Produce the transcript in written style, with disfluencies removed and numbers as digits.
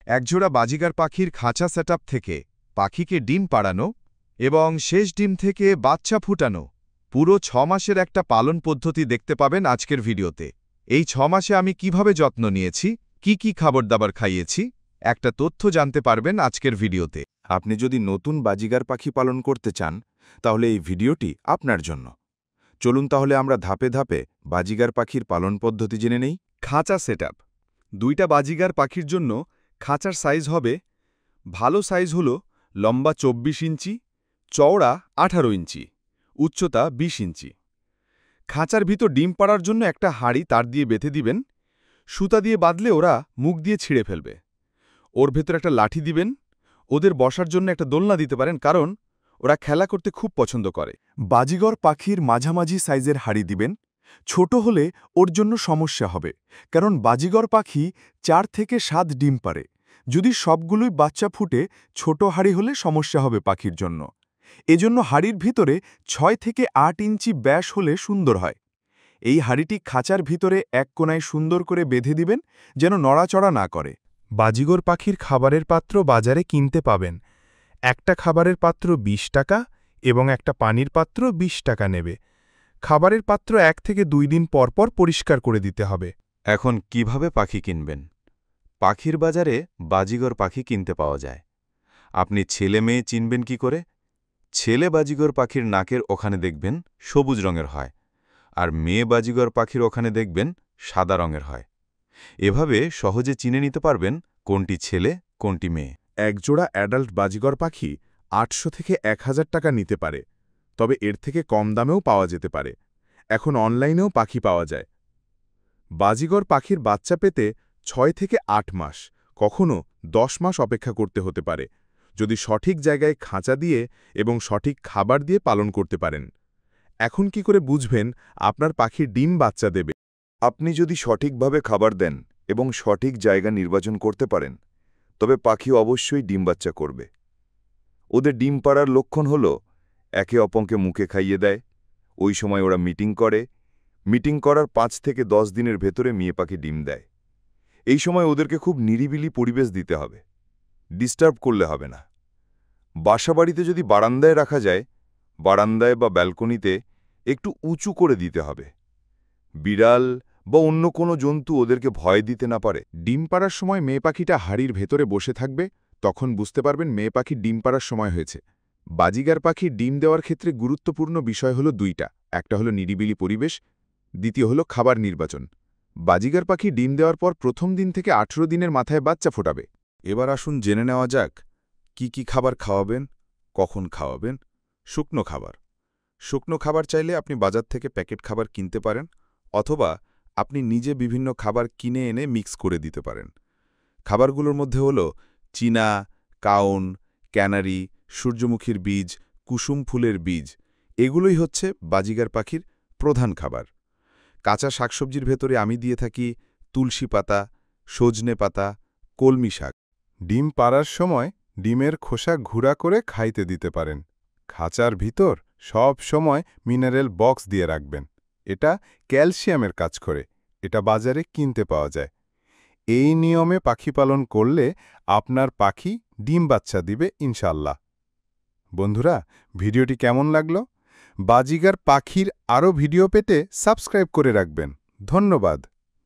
একজোড়া বাজিগার পাখির খাঁচা সেটআপ থেকে পাখিকে ডিম পাড়ানো এবং শেষ ডিম থেকে বাচ্চা ফুটানো পুরো ৬ মাসের একটা পালন পদ্ধতি দেখতে পাবেন আজকের ভিডিওতে। এই ৬ মাসে আমি কিভাবে যত্ন নিয়েছি, কি খাবার-দাবার খাইয়েছি, একটা তথ্য জানতে পারবেন আজকের ভিডিওতে। আপনি যদি নতুন বাজিগার পাখি পালন করতে চান তাহলে এই ভিডিওটি আপনার জন্য। চলুন তাহলে আমরা ধাপে ধাপে বাজিগার পাখির পালন পদ্ধতি জেনে নেই। খাঁচা সেটআপ। ২টা বাজিগার পাখির জন্য খাঁচার সাইজ হবে, ভালো সাইজ হল লম্বা ২৪ ইঞ্চি, চওড়া ১৮ ইঞ্চি, উচ্চতা ২০ ইঞ্চি। খাঁচার ভিতর ডিম পাড়ার জন্য একটা হাঁড়ি তার দিয়ে বেঁধে দিবেন। সুতা দিয়ে বাঁধলে ওরা মুখ দিয়ে ছিঁড়ে ফেলবে। ওর ভেতর একটা লাঠি দিবেন। ওদের বসার জন্য একটা দোলনা দিতে পারেন, কারণ ওরা খেলা করতে খুব পছন্দ করে। বাজিগর পাখির মাঝামাঝি সাইজের হাঁড়ি দিবেন। ছোট হলে ওর জন্য সমস্যা হবে, কারণ বাজিগর পাখি ৪ থেকে ৭ ডিম পারে। যদি সবগুলোই বাচ্চা ফুটে ছোট হাঁড়ি হলে সমস্যা হবে পাখির জন্য। এজন্য হাঁড়ির ভিতরে ৬ থেকে ৮ ইঞ্চি ব্যাস হলে সুন্দর হয়। এই হাঁড়িটি খাঁচার ভিতরে এক কোণায় সুন্দর করে বেঁধে দিবেন, যেন নড়াচড়া না করে। বাজিগর পাখির খাবারের পাত্র বাজারে কিনতে পাবেন। একটা খাবারের পাত্র ২০ টাকা এবং একটা পানির পাত্র ২০ টাকা নেবে। খাবারের পাত্র ১ থেকে ২ দিন পরপর পরিষ্কার করে দিতে হবে। এখন কিভাবে পাখি কিনবেন? পাখির বাজারে বাজিগর পাখি কিনতে পাওয়া যায়। আপনি ছেলে মেয়ে চিনবেন কি করে? ছেলে বাজিগর পাখির নাকের ওখানে দেখবেন সবুজ রঙের হয়, আর মেয়ে বাজিগর পাখির ওখানে দেখবেন সাদা রঙের হয়। এভাবে সহজে চিনে নিতে পারবেন কোনটি ছেলে কোনটি মেয়ে। একজোড়া অ্যাডাল্ট বাজিগর পাখি ৮০০ থেকে ১,০০০ টাকা নিতে পারে, তবে এর থেকে কম দামেও পাওয়া যেতে পারে। এখন অনলাইনেও পাখি পাওয়া যায়। বাজিগর পাখির বাচ্চা পেতে ৬ থেকে ৮ মাস, কখনো ১০ মাস অপেক্ষা করতে হতে পারে, যদি সঠিক জায়গায় খাঁচা দিয়ে এবং সঠিক খাবার দিয়ে পালন করতে পারেন। এখন কি করে বুঝবেন আপনার পাখি ডিম বাচ্চা দেবে? আপনি যদি সঠিকভাবে খাবার দেন এবং সঠিক জায়গা নির্বাচন করতে পারেন, তবে পাখি অবশ্যই ডিম বাচ্চা করবে। ওদের ডিম পাড়ার লক্ষণ হল একে অপরকে মুখে খাইয়ে দেয়। ওই সময় ওরা মিটিং করে। মিটিং করার ৫ থেকে ১০ দিনের ভেতরে মেয়ে পাখি ডিম দেয়। এই সময় ওদেরকে খুব নিরিবিলি পরিবেশ দিতে হবে, ডিস্টার্ব করলে হবে না। বাসাবাড়িতে যদি বারান্দায় রাখা যায়, বারান্দায় বা ব্যালকনিতে একটু উঁচু করে দিতে হবে। বিড়াল বা অন্য কোনো জন্তু ওদেরকে ভয় দিতে না পারে। ডিম পাড়ার সময় মেয়ে পাখিটা হাঁড়ির ভেতরে বসে থাকবে, তখন বুঝতে পারবেন মেয়ে পাখির ডিম পাড়ার সময় হয়েছে। বাজিগার পাখির ডিম দেওয়ার ক্ষেত্রে গুরুত্বপূর্ণ বিষয় হলো ২টা। একটা হলো নিরিবিলি পরিবেশ, দ্বিতীয় হলো খাবার নির্বাচন। বাজিগার পাখি ডিম দেওয়ার পর প্রথম দিন থেকে ১৮ দিনের মাথায় বাচ্চা ফোটাবে। এবার আসুন জেনে নেওয়া যাক কি খাবার খাওয়াবেন, কখন খাওয়াবেন। শুকনো খাবার। শুকনো খাবার চাইলে আপনি বাজার থেকে প্যাকেট খাবার কিনতে পারেন, অথবা আপনি নিজে বিভিন্ন খাবার কিনে এনে মিক্স করে দিতে পারেন। খাবারগুলোর মধ্যে হল চীনা, কাউন, ক্যানারি, সূর্যমুখীর বীজ, কুসুম ফুলের বীজ। এগুলোই হচ্ছে বাজিগার পাখির প্রধান খাবার। কাঁচা শাকসবজির ভেতরে আমি দিয়ে থাকি তুলসী পাতা, সজনে পাতা, কলমি শাক। ডিম পাড়ার সময় ডিমের খোসা ঘুরা করে খাইতে দিতে পারেন। খাঁচার ভিতর সব সময় মিনারেল বক্স দিয়ে রাখবেন। এটা ক্যালসিয়ামের কাজ করে। এটা বাজারে কিনতে পাওয়া যায়। এই নিয়মে পাখি পালন করলে আপনার পাখি ডিম বাচ্চা দিবে ইনশাল্লাহ। বন্ধুরা, ভিডিওটি কেমন লাগলো? বাজিগার পাখির আরও ভিডিও পেতে সাবস্ক্রাইব করে রাখবেন। ধন্যবাদ।